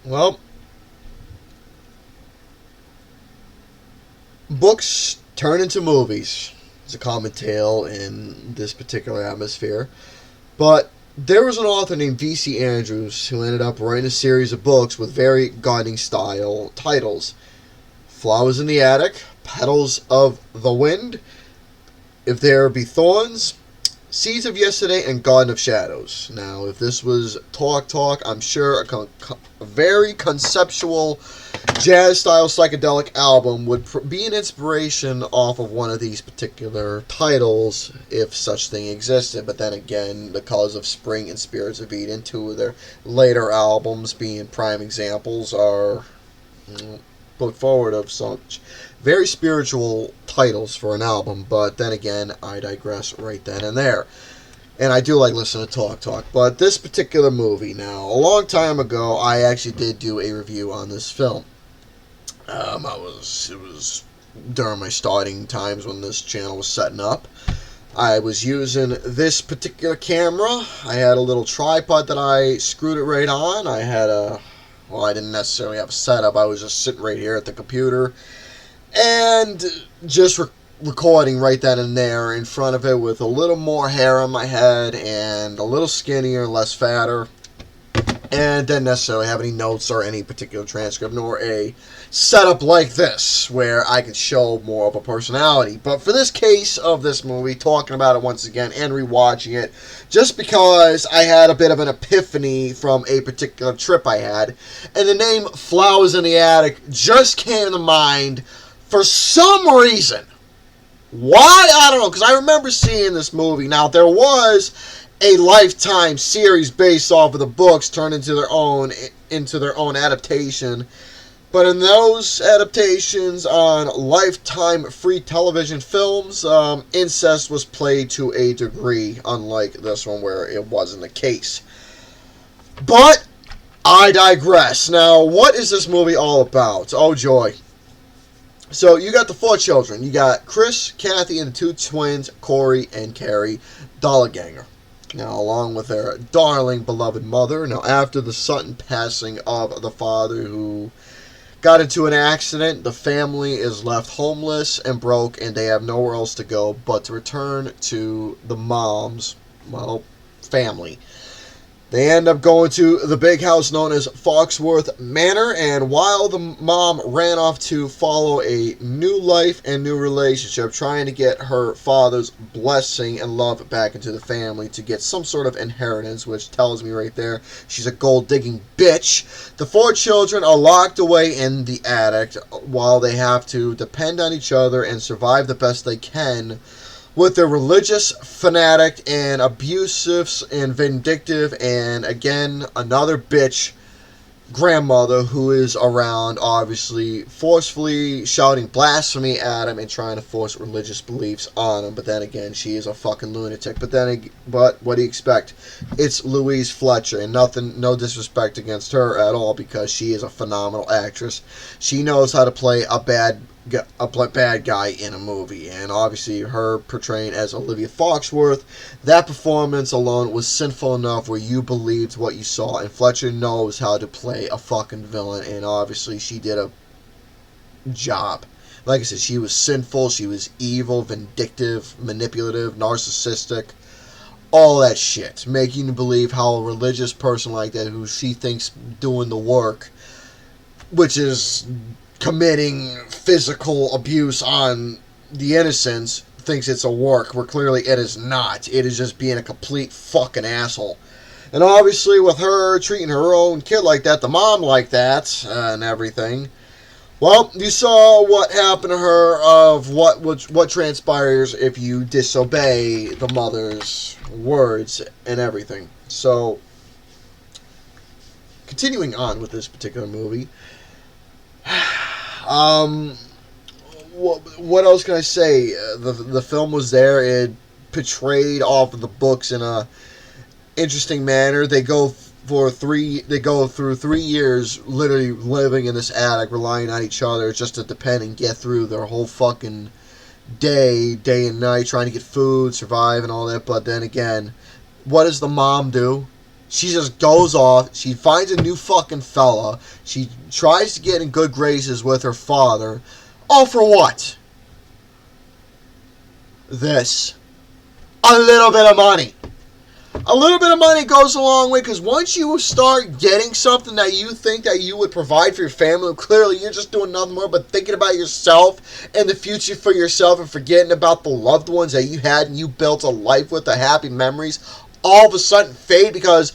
Well, books turn into movies. It's a common tale in this particular atmosphere. But there was an author named V.C. Andrews who ended up writing a series of books with very guiding style titles: Flowers in the Attic, Petals of the Wind, If There Be Thorns, Seeds of Yesterday, and Garden of Shadows. Now, if this was Talk, I'm sure a very conceptual jazz style psychedelic album would be an inspiration off of one of these particular titles, if such thing existed. But then again, The Colors of Spring and Spirits of Eden, two of their later albums being prime examples, are put forward of such very spiritual titles for an album. But then again, I digress right then and there. And I do like listening to Talk. But this particular movie, now, a long time ago, I actually did do a review on this film. It was during my starting times when this channel was setting up. I was using this particular camera. I had a little tripod that I screwed it right on. I didn't necessarily have a setup. I was just sitting right here at the computer and just recording right then and there in front of it with a little more hair on my head and a little skinnier, less fatter. And didn't necessarily have any notes or any particular transcript, nor a setup like this, where I could show more of a personality. But for this case of this movie, talking about it once again and rewatching it, just because I had a bit of an epiphany from a particular trip I had, and the name Flowers in the Attic just came to mind for some reason. Why? I don't know, because I remember seeing this movie. Now, there was a Lifetime series based off of the books turned into their own adaptation. But in those adaptations on Lifetime free television films, incest was played to a degree, unlike this one where it wasn't the case. But I digress. Now, what is this movie all about? Oh joy. So you got the four children. You got Chris, Kathy, and the two twins, Corey and Carrie Dollarganger. Now, along with their darling, beloved mother. Now, after the sudden passing of the father who got into an accident, the family is left homeless and broke, and they have nowhere else to go but to return to the mom's, family. They end up going to the big house known as Foxworth Manor, and while the mom ran off to follow a new life and new relationship, trying to get her father's blessing and love back into the family to get some sort of inheritance, which tells me right there she's a gold-digging bitch, the four children are locked away in the attic while they have to depend on each other and survive the best they can with their religious fanatic and abusive and vindictive and, again, another bitch grandmother who is around, obviously, forcefully shouting blasphemy at him and trying to force religious beliefs on him. But then again, she is a fucking lunatic. But what do you expect? It's Louise Fletcher, and no disrespect against her at all, because she is a phenomenal actress. She knows how to play a bad guy in a movie, and obviously her portraying as Olivia Foxworth, that performance alone was sinful enough where you believed what you saw, and Fletcher knows how to play a fucking villain, and obviously she did a job. Like I said, she was sinful, she was evil, vindictive, manipulative, narcissistic, all that shit, making you believe how a religious person like that, who she thinks doing the work, which is committing physical abuse on the innocents, thinks it's a work, where clearly it is not. It is just being a complete fucking asshole. And obviously with her treating her own kid like that, the mom like that, and everything, well, you saw what happened to her, of what transpires if you disobey the mother's words and everything. So, continuing on with this particular movie, what else can I say? The film was there. It portrayed off of the books in a interesting manner. They go through 3 years literally living in this attic, relying on each other just to depend and get through their whole fucking day and night, trying to get food, survive, and all that. But then again, what does the mom do? She just goes off. She finds a new fucking fella. She tries to get in good graces with her father. All for what? This. A little bit of money. A little bit of money goes a long way, because once you start getting something that you think that you would provide for your family, clearly you're just doing nothing more but thinking about yourself and the future for yourself and forgetting about the loved ones that you had and you built a life with, the happy memories, all of a sudden fade because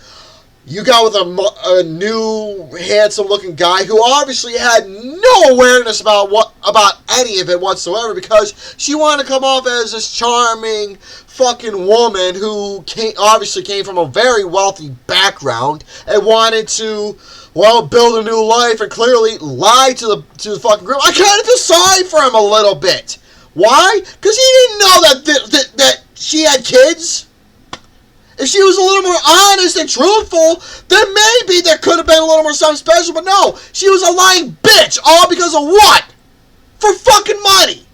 you got with a new handsome looking guy who obviously had no awareness about any of it whatsoever, because she wanted to come off as this charming fucking woman who obviously came from a very wealthy background and wanted to, well, build a new life, and clearly lied to the fucking group. I kind of feel sorry for him a little bit. Why? Because he didn't know that she had kids. If she was a little more honest and truthful, then maybe there could have been a little more something special. But no, she was a lying bitch. All because of what? For fucking money.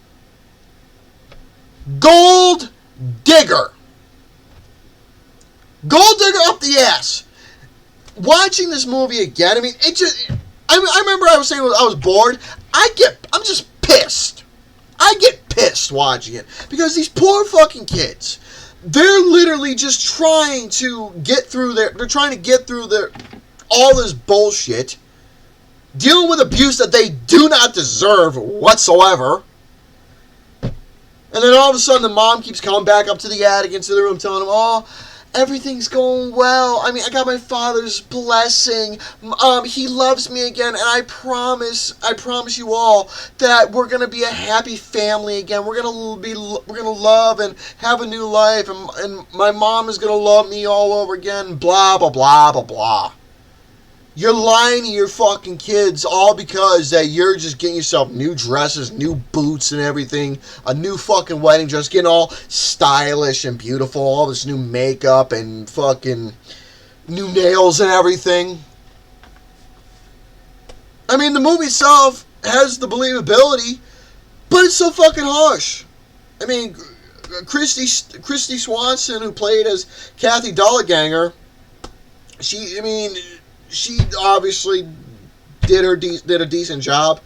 Gold digger. Gold digger up the ass. Watching this movie again, I mean, it just... I remember I was saying I was bored. I'm just pissed. I get pissed watching it. Because these poor fucking kids... They're literally just trying to get through all this bullshit, dealing with abuse that they do not deserve whatsoever. And then all of a sudden the mom keeps coming back up to the attic into the room telling them, oh, everything's going well. I mean, I got my father's blessing. He loves me again, and I promise you all that we're gonna be a happy family again. We're gonna love and have a new life, and my mom is gonna love me all over again. Blah blah blah blah blah. You're lying to your fucking kids all because that you're just getting yourself new dresses, new boots and everything, a new fucking wedding dress, getting all stylish and beautiful, all this new makeup and fucking new nails and everything. I mean, the movie itself has the believability, but it's so fucking harsh. I mean, Christy Swanson, who played as Kathy Dollarganger, she obviously did a decent job.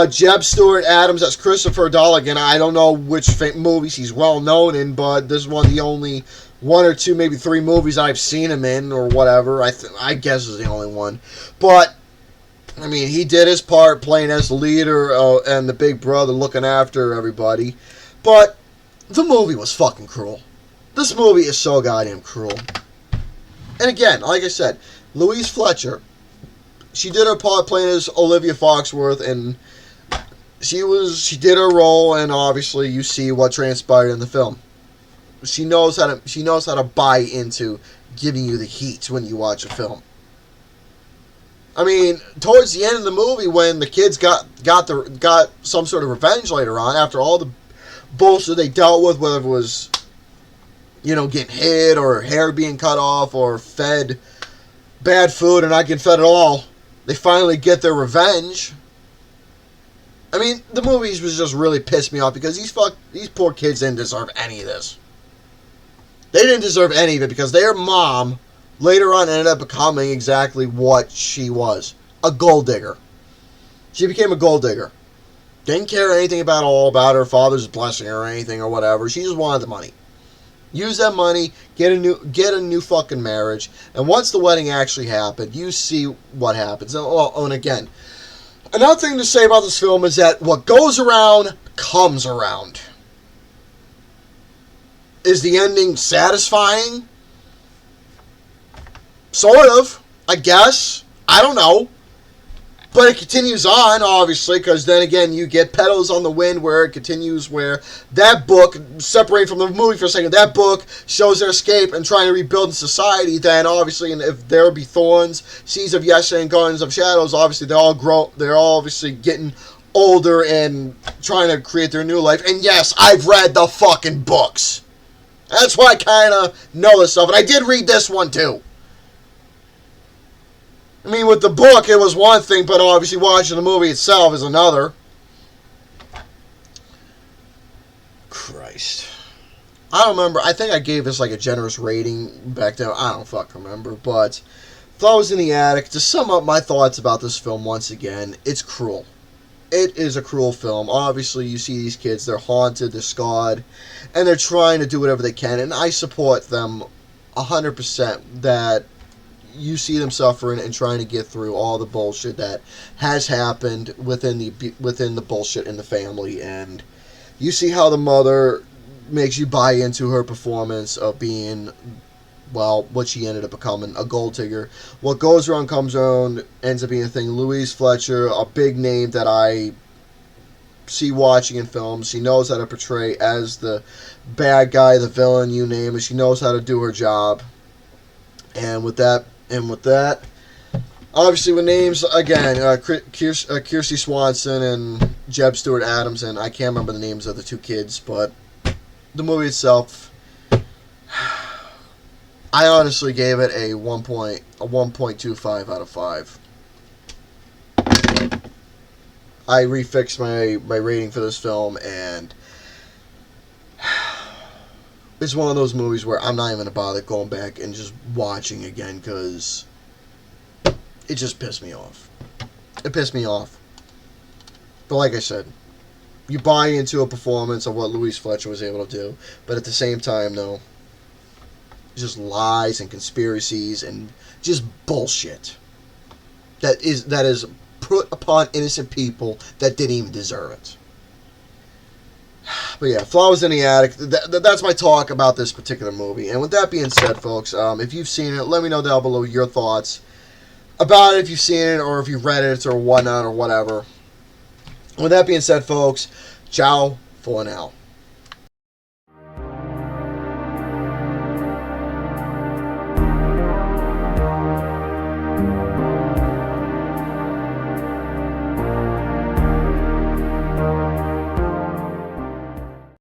Jeb Stuart Adams, that's Christopher Dolligan. I don't know which movies he's well known in, but this is one of the only one or two, maybe three movies I've seen him in or whatever. I guess is the only one. But, I mean, he did his part playing as the leader and the big brother looking after everybody. But the movie was fucking cruel. This movie is so goddamn cruel. And again, like I said, Louise Fletcher, she did her part playing as Olivia Foxworth, and she did her role, and obviously you see what transpired in the film. She knows how to buy into giving you the heat when you watch a film. I mean, towards the end of the movie, when the kids got some sort of revenge later on, after all the bullshit they dealt with, whether it was, getting hit or hair being cut off or fed bad food or not getting fed at all, they finally get their revenge. I mean, the movies was just really pissed me off because these poor kids didn't deserve any of this. They didn't deserve any of it because their mom later on ended up becoming exactly what she was. A gold digger. She became a gold digger. Didn't care anything about her father's blessing or anything or whatever. She just wanted the money. Use that money, get a new fucking marriage, and once the wedding actually happened, you see what happens. And again, another thing to say about this film is that what goes around comes around. Is the ending satisfying? Sort of, I guess. I don't know. But it continues on, obviously, because then again, you get Petals on the Wind, where it continues, where that book, separating from the movie for a second, that book shows their escape and trying to rebuild society. Then, obviously, and if There Be Thorns, Seeds of Yesterday, and Gardens of Shadows, obviously, they're all obviously getting older and trying to create their new life. And yes, I've read the fucking books. That's why I kind of know this stuff. And I did read this one, too. I mean, with the book, it was one thing, but obviously watching the movie itself is another. Christ. I don't remember. I think I gave this like a generous rating back then. I don't fucking remember. But Flowers in the Attic, to sum up my thoughts about this film once again, it's cruel. It is a cruel film. Obviously, you see these kids, they're haunted, they're scarred, and they're trying to do whatever they can. And I support them 100% that you see them suffering and trying to get through all the bullshit that has happened within the bullshit in the family. And you see how the mother makes you buy into her performance of being, well, what she ended up becoming, a gold digger. What goes around comes around ends up being a thing. Louise Fletcher, a big name that I see watching in films. She knows how to portray as the bad guy, the villain, you name it. She knows how to do her job. And with that, obviously with names, again, Kirsty Swanson and Jeb Stewart Adams, and I can't remember the names of the two kids, but the movie itself, I honestly gave it a 1.25 out of 5. I refixed my rating for this film, and it's one of those movies where I'm not even going to bother going back and just watching again, because it just pissed me off. It pissed me off. But like I said, you buy into a performance of what Louise Fletcher was able to do, but at the same time, though, just lies and conspiracies and just bullshit that is put upon innocent people that didn't even deserve it. But yeah, Flowers in the Attic, that's my talk about this particular movie. And with that being said, folks, if you've seen it, let me know down below your thoughts about it, if you've seen it or if you've read it or whatnot or whatever. With that being said, folks, ciao for now.